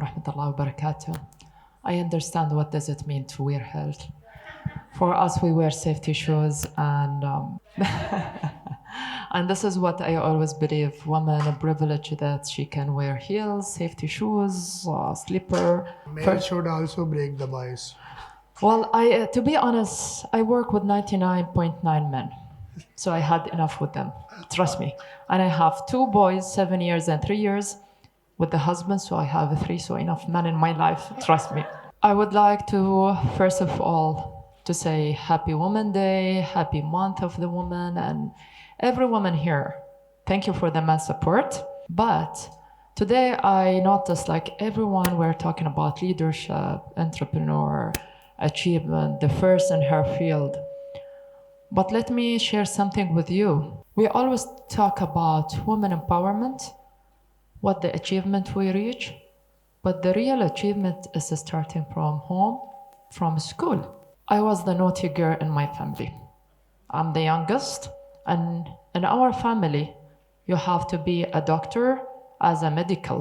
wa rahmatullahi wa barakatuh. I understand what does it mean to wear heels. For us, we wear safety shoes, and and this is what I always believe: women a privilege that she can wear heels, safety shoes, slipper. Men should also break the bias. Well, to be honest, I work with 99.9 men, so I had enough with them. Trust me. And I have two boys, 7 years and 3 years, with the husband, so I have three, so enough men in my life. Trust me. I would like to, first of all, to say Happy Woman Day, Happy Month of the Woman, and every woman here. Thank you for the mass support. But today I noticed like everyone we're talking about leadership, entrepreneur, achievement, the first in her field. But let me share something with you. We always talk about women empowerment, what the achievement we reach, but the real achievement is starting from home, from school. I was the naughty girl in my family. I'm the youngest, and in our family, you have to be a doctor as a medical,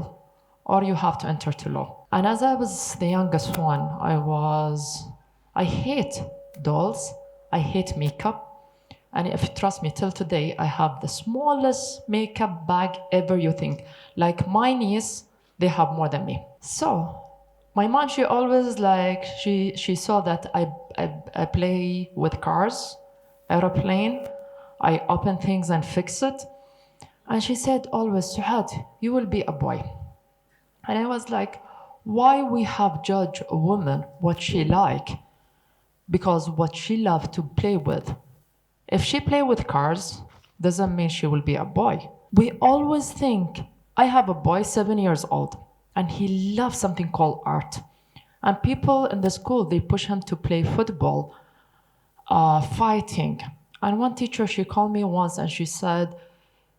or you have to enter to law. And as I was the youngest one, I hate dolls, I hate makeup. And if you trust me, till today, I have the smallest makeup bag ever you think. Like my niece, they have more than me. So my mom, she always like, she saw that I play with cars, aeroplane, I open things and fix it. And she said always, Suaad, you will be a boy. And I was like, why we have judged a woman what she like? Because what she love to play with. If she play with cars, doesn't mean she will be a boy. We always think, I have a boy 7 years old, and he loves something called art. And people in the school, they push him to play football, fighting. And one teacher, she called me once and she said,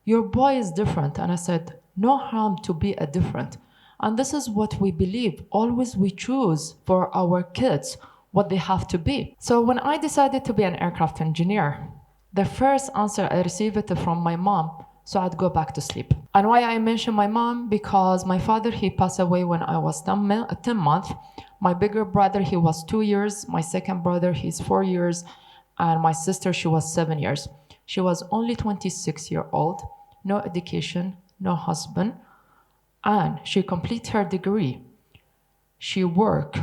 your boy is different. And I said, no harm to be a different. And this is what we believe. Always we choose for our kids what they have to be. So when I decided to be an aircraft engineer, the first answer I received it from my mom, so I'd go back to sleep. And why I mention my mom? Because my father, he passed away when I was 10 months. My bigger brother, he was 2 years. My second brother, he's 4 years. And my sister, she was 7 years. She was only 26 years old, no education, no husband. And she completed her degree. She worked.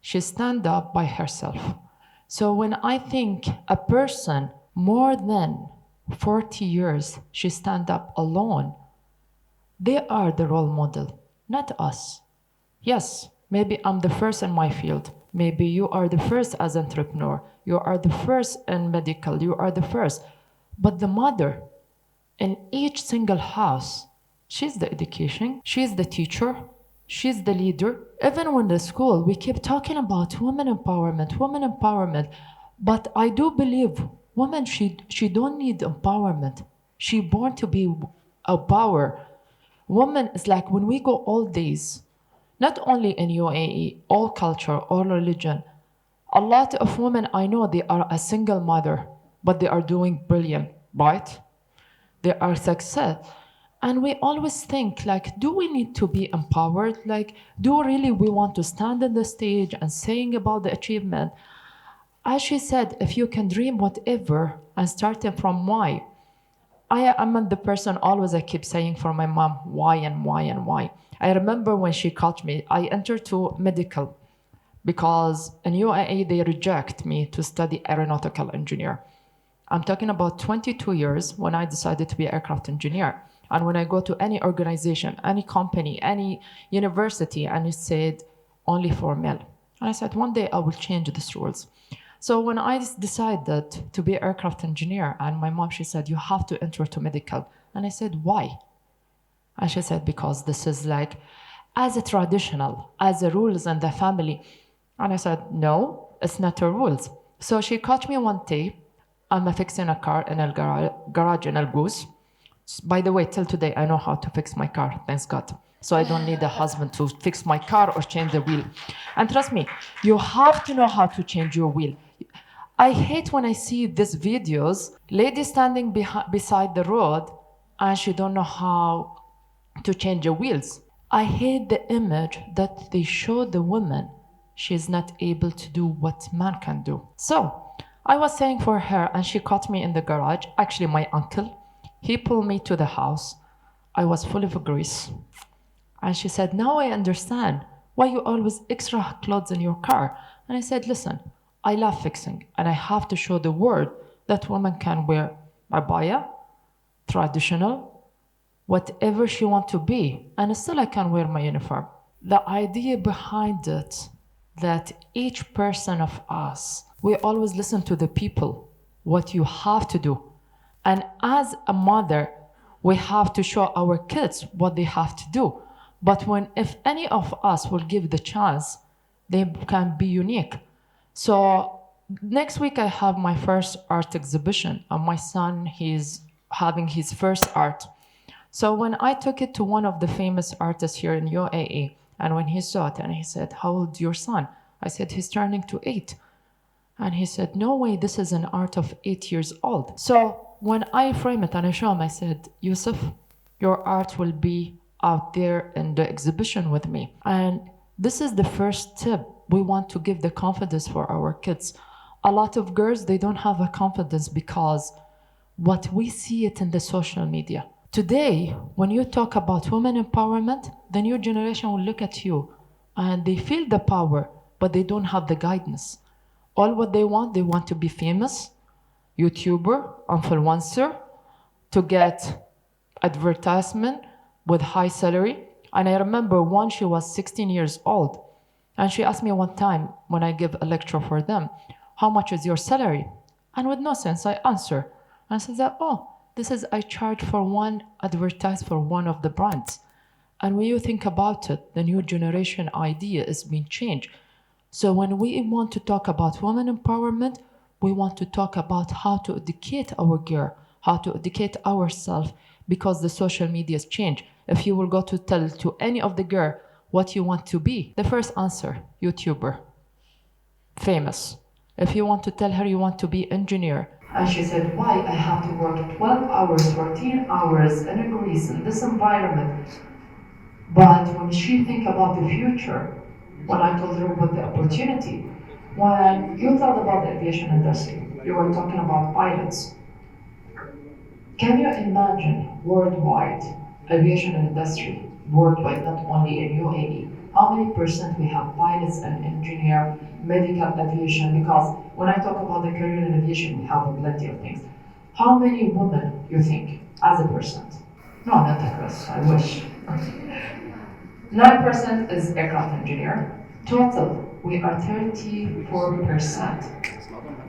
She stand up by herself. So when I think a person more than 40 years, she stand up alone, they are the role model, not us. Yes, maybe I'm the first in my field. Maybe you are the first as entrepreneur. You are the first in medical. You are the first. But the mother in each single house, she's the education. She's the teacher. She's the leader. Even when the school, we keep talking about women empowerment, women empowerment. But I do believe women, she don't need empowerment. She born to be a power. Woman is like when we go all days, not only in UAE, all culture, all religion. A lot of women I know, they are a single mother, but they are doing brilliant, right? They are success. And we always think like, do we need to be empowered? Like, do really we want to stand on the stage and saying about the achievement? As she said, if you can dream whatever and starting from why. I am the person always I keep saying for my mom, why and why and why. I remember when she called me, I entered to medical because in UAE they reject me to study aeronautical engineer. I'm talking about 22 years when I decided to be an aircraft engineer. And when I go to any organization, any company, any university, and it said only for male. And I said, one day I will change these rules. So when I decided to be an aircraft engineer, and my mom, she said, you have to enter to medical. And I said, why? And she said, because this is like, as a traditional, as a rules in the family. And I said, no, it's not a rules. So she caught me one day. I'm fixing a car in a garage in Al Goose. By the way, till today, I know how to fix my car, thanks God. So I don't need a husband to fix my car or change the wheel. And trust me, you have to know how to change your wheel. I hate when I see these videos, lady standing beside the road and she don't know how to change the wheels. I hate the image that they show the woman she is not able to do what man can do. So I was saying for her, and she caught me in the garage. Actually, my uncle, he pulled me to the house. I was full of grease. And she said, now I understand why you always extra clothes in your car. And I said, listen, I love fixing, and I have to show the world that women can wear abaya, traditional, whatever she want to be, and still I can wear my uniform. The idea behind it, that each person of us, we always listen to the people, what you have to do. And as a mother, we have to show our kids what they have to do. But if any of us will give the chance, they can be unique. So next week I have my first art exhibition, and my son, he's having his first art. So when I took it to one of the famous artists here in UAE, and when he saw it and he said, how old is your son? I said, he's turning to 8. And he said, no way, this is an art of 8 years old. So when I frame it and I show him, I said, Yusuf, your art will be out there in the exhibition with me. And this is the first tip. We want to give the confidence for our kids. A lot of girls, they don't have a confidence because what we see it in the social media. Today, when you talk about women empowerment, the new generation will look at you and they feel the power, but they don't have the guidance. All what they want to be famous, YouTuber, influencer, to get advertisement with high salary. And I remember once she was 16 years old, and she asked me one time when I give a lecture for them, how much is your salary? And with no sense, I answer. And I said that, this is I charge for one advertise for one of the brands. And when you think about it, the new generation idea is being changed. So when we want to talk about women empowerment, we want to talk about how to educate our girl, how to educate ourselves, because the social media's change. If you will go to tell to any of the girl what you want to be, the first answer, YouTuber, famous. If you want to tell her you want to be engineer, and she said, why I have to work 12 hours, 14 hours in a Greece in this environment? But when she think about the future, when I told her about the opportunity, when you thought about the aviation industry, you were talking about pilots. Can you imagine worldwide aviation industry, worldwide, not only in UAE, how many percent we have pilots and engineer, medical aviation? Because when I talk about the career in aviation, we have plenty of things. How many women you think as a percent? No, not across, I wish. 9% is aircraft engineer. Total, we are 34%.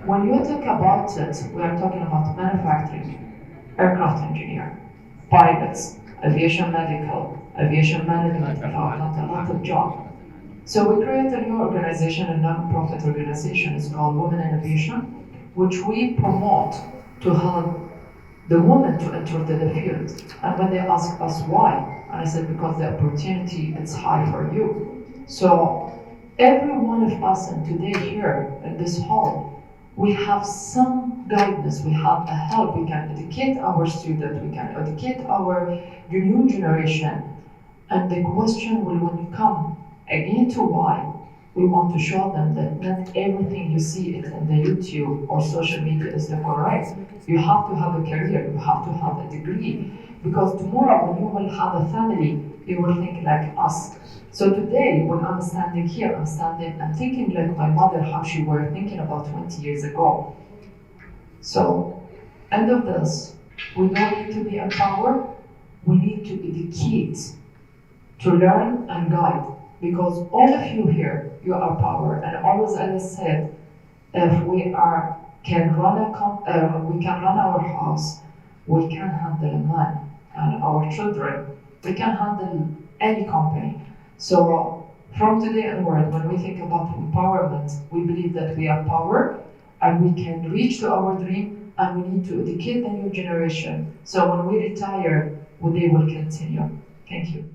When you talk about it, we are talking about manufacturing, aircraft engineer, pilots, aviation medical, aviation management, not a lot of jobs. So we create a new organization, a non-profit organization. It's called Women in Aviation, which we promote to help the women to enter the field. And when they ask us why, and I said, because the opportunity is high for you. So every one of us, and today here in this hall, we have some guidance, we have a help, we can educate our students, we can educate the new generation. And the question will, when you come again to why, we want to show them that not everything you see it in the YouTube or social media is the correct. You have to have a career, you have to have a degree, because tomorrow when you will have a family, you will think like us. So today, when I'm standing here, I'm thinking like my mother, how she were thinking about 20 years ago. So, end of this, we don't need to be empowered, we need to educate, to learn and guide. Because all of you here, you are power, and always, as I said, if we can run our house, we can handle a man and our children. We can handle any company. So from today onward, when we think about empowerment, we believe that we are power, and we can reach to our dream, and we need to educate the new generation. So when we retire, they will continue. Thank you.